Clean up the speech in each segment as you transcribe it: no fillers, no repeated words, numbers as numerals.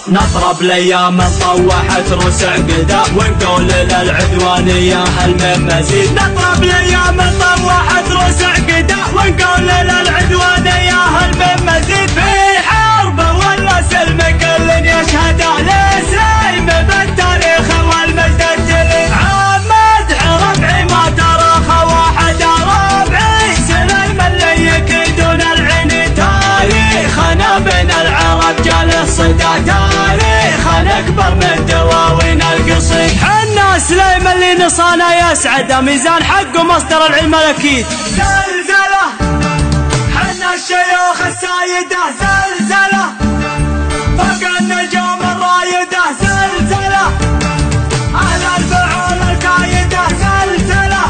نطرب ليام طوحت رؤوس عقدا ونقول للعدوانية هل من مزيد. نطرب ليام طوحت رؤوس عقدا ونقول للعدوانية هل من مزيد. في حرب ولا سلم كل يشهد لسلم بالتاريخ والمجد الجليل. عمد ربعي ما تراخى واحد ربعي سليم اللي يكيدون العين. تاريخنا بين العرب جال الصدى تاريخنا اكبر من دواوين القصيد. حنا سليم اللي نصانا يسعد ميزان حق ومصدر العلم الاكيد. زلزلة حنا الشيوخ السايدة زلزلة فوق النجوم الرايدة زلزلة على الفعول الكايدة زلزلة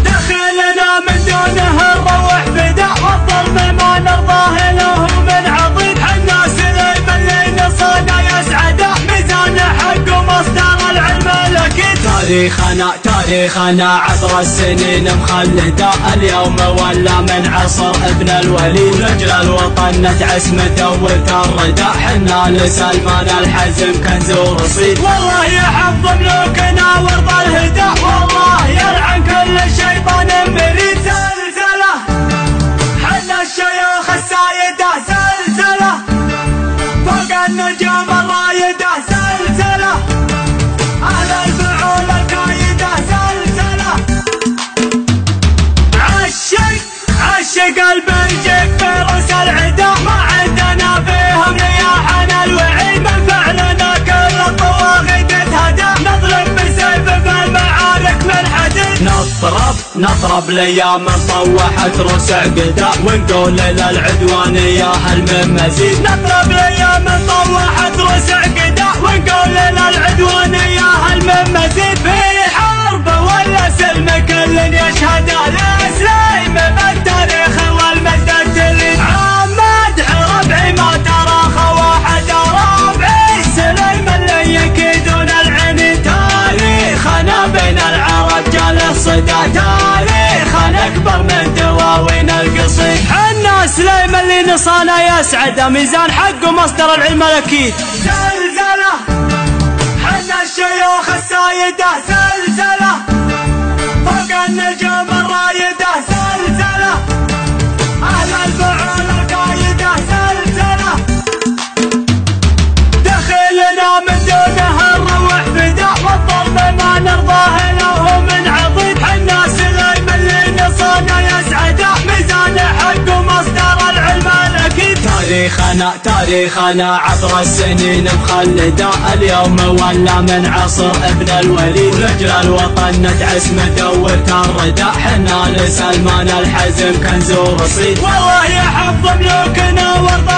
دخلنا من دونه نروح بدا والظلم ما نرضاه له من عضيد. حنا سليم اللي نصانا يسعد ميزان حق ومصدر العلم الاكيد. تاريخنا عبر السنين مخلده اليوم ولا من عصر ابن الوليد. رجل الوطن نتعس مدور الردى حنا لسلمان الحزم كنز ورصيد. والله يحفظ ملوكنا وارض الهدى والله يلعن كل شيطان مريد. زلزلة حنا الشيوخ السايدة زلزلة فوق النجوم الرايدة زلزلة على الفعول الكايدة زلزلة. عشق البرجك في رؤوس العدا ما عندنا فيهم رياحنا الوعيد. من فعلنا كل الطواغيت تهدى نظلم بسيف في المعارك من حديد. نطرب ليام طوحت رؤوس عقدا ونقول للعدوانية هل من مزيد. نطرب ليام طوحت رؤوس عقدا ونقول للعدوانية هل من مزيد. في حرب ولا سلم كل يشهد لسليم بالتاريخ والمجد الجليل. عمد ربعي ما تراخى واحد ربعي سليم اللي يكيدون العين. تاريخنا بين العرب جال الصدى تاريخنا اكبر من دواوين القصيد. حنا سليم اللي نصانا يسعد ميزان حق ومصدر العلم الاكيد. زلزلة حنا الشيوخ السايدة زلزلة فوق النجوم الرايدة زلزلة على الفعول الكايدة زلزلة دخلنا من دونه نروح بدا والظلم ما نرضاه له من عضيد. حنا سليم اللي نصانا يسعد ميزان حق ومصدر العلم الاكيد. تاريخنا عبر السنين مخلده اليوم ولا من عصر ابن الوليد. رجل الوطن نتعس مدور الردى حنا لسلمان الحزم كنز ورصيد. والله يحفظ ملوكنا وارض